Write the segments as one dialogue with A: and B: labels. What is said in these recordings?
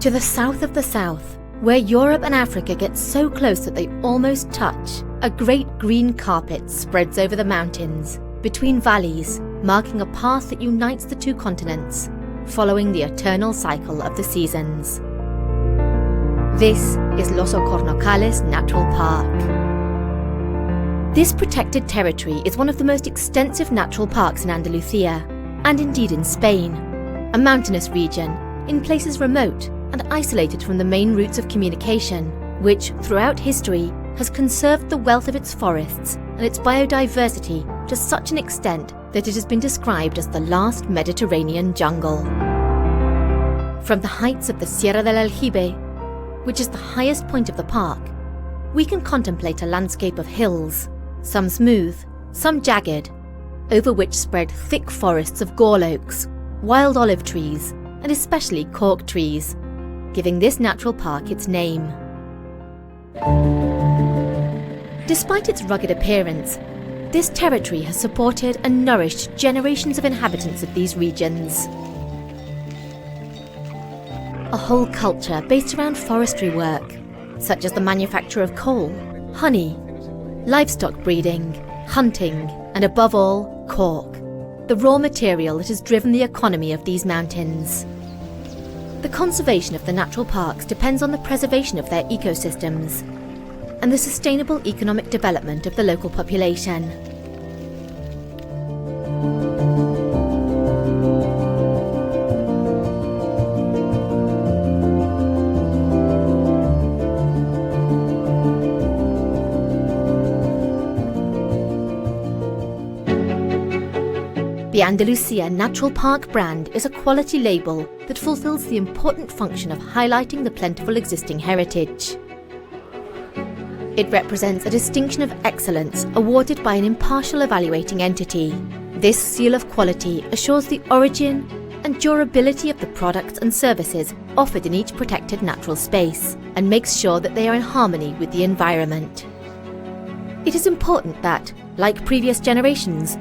A: To the south of the south, where Europe and Africa get so close that they almost touch, a great green carpet spreads over the mountains, between valleys, marking a path that unites the two continents, following the eternal cycle of the seasons. This is Los Alcornocales Natural Park. This protected territory is one of the most extensive natural parks in Andalusia, and indeed in Spain, a mountainous region in places remote and isolated from the main routes of communication, which throughout history has conserved the wealth of its forests and its biodiversity to such an extent that it has been described as the last Mediterranean jungle. From the heights of the Sierra del Aljibe, which is the highest point of the park, we can contemplate a landscape of hills, some smooth, some jagged, over which spread thick forests of gall oaks, wild olive trees, and especially cork trees, giving this natural park its name. Despite its rugged appearance, this territory has supported and nourished generations of inhabitants of these regions. A whole culture based around forestry work, such as the manufacture of coal, honey, livestock breeding, hunting, and above all, cork, the raw material that has driven the economy of these mountains. The conservation of the natural parks depends on the preservation of their ecosystems and the sustainable economic development of the local population. The Andalusian Natural Park brand is a quality label that fulfills the important function of highlighting the plentiful existing heritage. It represents a distinction of excellence awarded by an impartial evaluating entity. This seal of quality assures the origin and durability of the products and services offered in each protected natural space and makes sure that they are in harmony with the environment. It is important that, like previous generations,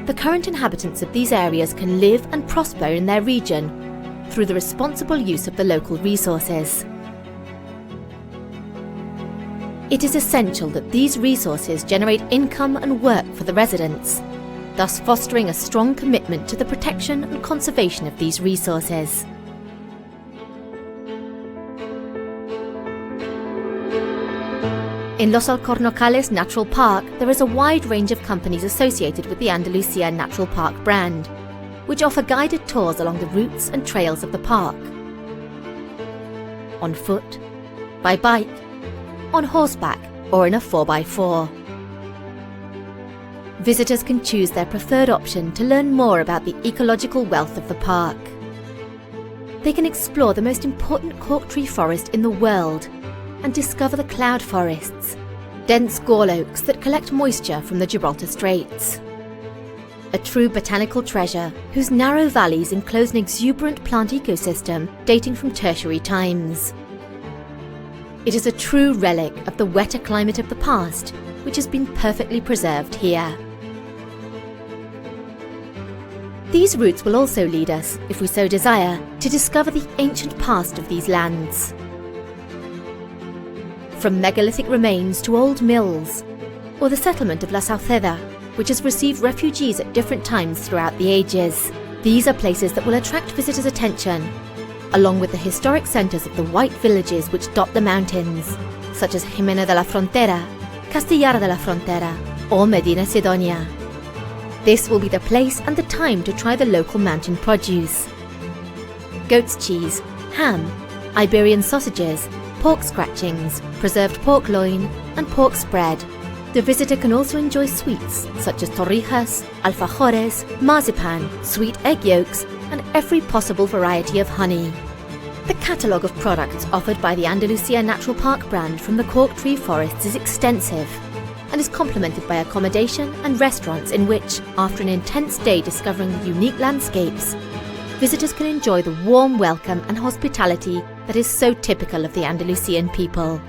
A: the current inhabitants of these areas can live and prosper in their region through the responsible use of the local resources. It is essential that these resources generate income and work for the residents, thus fostering a strong commitment to the protection and conservation of these resources. In Los Alcornocales Natural Park, there is a wide range of companies associated with the Andalusian Natural Park brand, which offer guided tours along the routes and trails of the park. On foot, by bike, on horseback, or in a 4x4. Visitors can choose their preferred option to learn more about the ecological wealth of the park. They can explore the most important cork tree forest in the world and discover the cloud forests, dense gall oaks that collect moisture from the Gibraltar Straits. A true botanical treasure whose narrow valleys enclose an exuberant plant ecosystem dating from tertiary times. It is a true relic of the wetter climate of the past, which has been perfectly preserved here. These routes will also lead us, if we so desire, to discover the ancient past of these lands. From megalithic remains to old mills, or the settlement of La Sauceda, which has received refugees at different times throughout the ages. These are places that will attract visitors' attention, along with the historic centres of the white villages which dot the mountains, such as Jimena de la Frontera, Castellar de la Frontera, or Medina Sidonia. This will be the place and the time to try the local mountain produce. Goat's cheese, ham, Iberian sausages, pork scratchings, preserved pork loin, and pork spread. The visitor can also enjoy sweets such as torrijas, alfajores, marzipan, sweet egg yolks, and every possible variety of honey. The catalogue of products offered by the Andalusian Natural Park brand from the cork tree forests is extensive and is complemented by accommodation and restaurants in which, after an intense day discovering the unique landscapes, visitors can enjoy the warm welcome and hospitality that is so typical of the Andalusian people.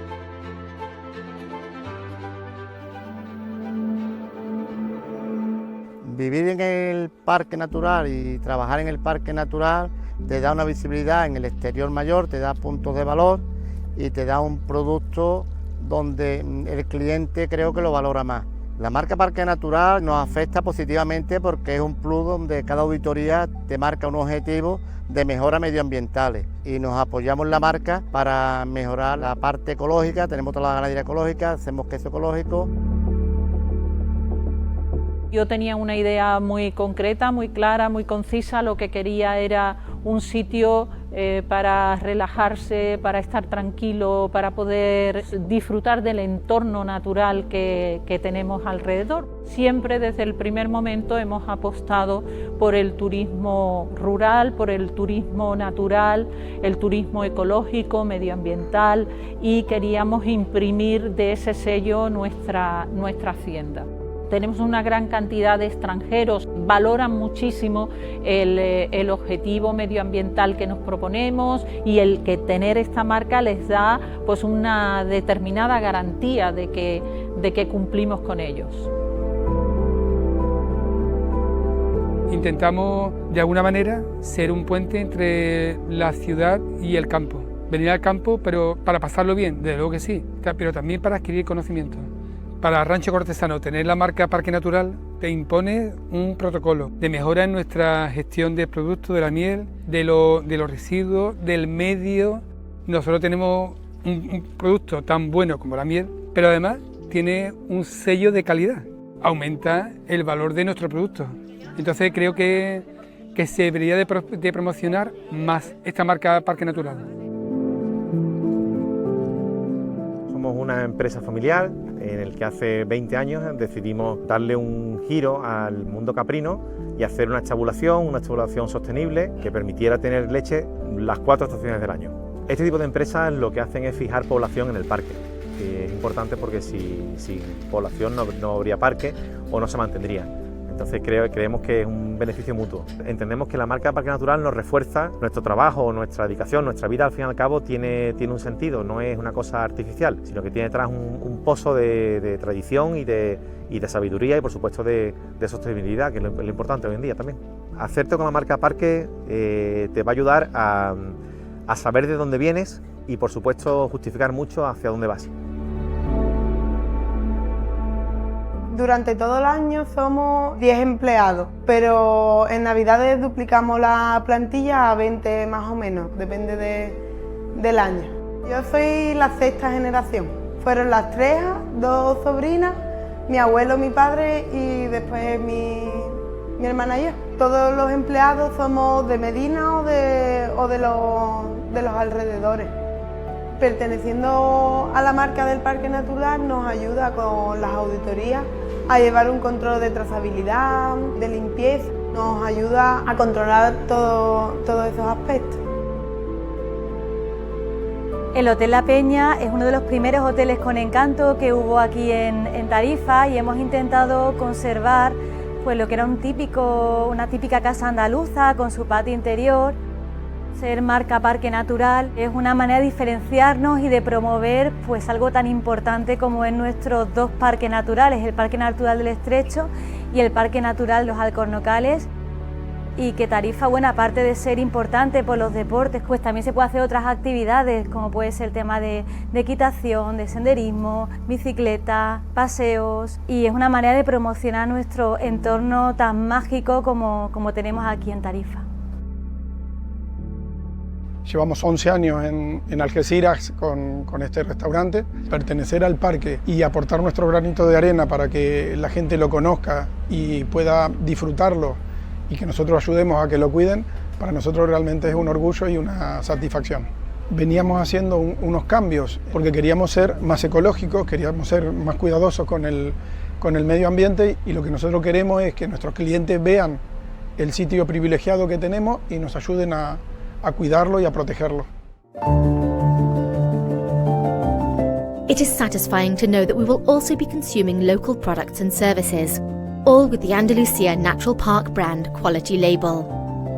B: Vivir en el parque natural y trabajar en el parque natural te da una visibilidad en el exterior mayor, te da puntos de valor y te da un producto donde el cliente creo que lo valora más. La marca Parque Natural nos afecta positivamente porque es un plus donde cada auditoría te marca un objetivo de mejora medioambientales y nos apoyamos en la marca para mejorar la parte ecológica. Tenemos toda la ganadería ecológica, hacemos queso ecológico.
C: Yo tenía una idea muy concreta, muy clara, muy concisa. Lo que quería era un sitio para relajarse, para estar tranquilo, para poder disfrutar del entorno natural que tenemos alrededor. Siempre desde el primer momento hemos apostado por el turismo rural, por el turismo natural, el turismo ecológico, medioambiental, y queríamos imprimir de ese sello nuestra hacienda. Tenemos una gran cantidad de extranjeros, valoran muchísimo el objetivo medioambiental que nos proponemos y el que tener esta marca les da pues una determinada garantía de que cumplimos con ellos.
D: Intentamos de alguna manera ser un puente entre la ciudad y el campo. Venir al campo pero para pasarlo bien, desde luego que sí, pero también para adquirir conocimiento. Para Rancho Cortesano, tener la marca Parque Natural te impone un protocolo de mejora en nuestra gestión de productos, de la miel, de los residuos, del medio. Nosotros tenemos un producto tan bueno como la miel, pero además tiene un sello de calidad. Aumenta el valor de nuestro producto. Entonces creo que se debería de promocionar más esta marca Parque Natural.
E: Somos una empresa familiar en el que hace 20 años decidimos darle un giro al mundo caprino y hacer una estabulación sostenible que permitiera tener leche las 4 estaciones del año. Este tipo de empresas lo que hacen es fijar población en el parque, que es importante porque sin población no habría parque o no se mantendría. Entonces creemos que es un beneficio mutuo. Entendemos que la marca Parque Natural nos refuerza nuestro trabajo, nuestra dedicación, nuestra vida al fin y al cabo tiene un sentido, no es una cosa artificial, sino que tiene detrás un pozo de tradición y de sabiduría y por supuesto de sostenibilidad, que es lo importante hoy en día también. Hacerte con la marca Parque te va a ayudar a saber de dónde vienes y por supuesto justificar mucho hacia dónde vas.
F: Durante todo el año somos 10 empleados, pero en Navidades duplicamos la plantilla a 20 más o menos, depende del año. Yo soy la 6ª generación. Fueron las 3, 2 sobrinas, mi abuelo, mi padre y después mi hermana y yo. Todos los empleados somos de Medina o de los alrededores. Perteneciendo a la marca del Parque Natural nos ayuda con las auditorías a llevar un control de trazabilidad, de limpieza, nos ayuda a controlar todos esos aspectos.
G: El Hotel La Peña es uno de los primeros hoteles con encanto que hubo aquí en Tarifa y hemos intentado conservar pues, lo que era una típica casa andaluza con su patio interior. Ser marca Parque Natural es una manera de diferenciarnos y de promover pues, algo tan importante como es nuestros 2 parques naturales, el Parque Natural del Estrecho y el Parque Natural Los Alcornocales, y que Tarifa, bueno, aparte de ser importante por los deportes, pues también se puede hacer otras actividades como puede ser el tema de equitación, de senderismo, bicicleta, paseos, y es una manera de promocionar nuestro entorno tan mágico como tenemos aquí en Tarifa.
H: Llevamos 11 años en Algeciras con este restaurante. Pertenecer al parque y aportar nuestro granito de arena para que la gente lo conozca y pueda disfrutarlo y que nosotros ayudemos a que lo cuiden, para nosotros realmente es un orgullo y una satisfacción. Veníamos haciendo unos cambios porque queríamos ser más ecológicos, queríamos ser más cuidadosos con el medio ambiente, y lo que nosotros queremos es que nuestros clientes vean el sitio privilegiado que tenemos y nos ayuden a cuidarlo y a protegerlo.
A: It is satisfying to know that we will also be consuming local products and services, all with the Andalusian Natural Park brand quality label.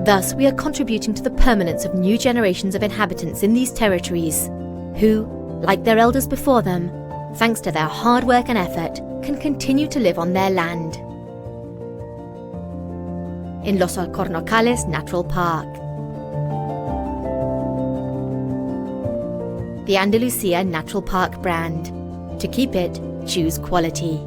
A: Thus, we are contributing to the permanence of new generations of inhabitants in these territories, who, like their elders before them, thanks to their hard work and effort, can continue to live on their land. In Los Alcornocales Natural Park. the Andalusian Natural Park brand. To keep it, choose quality.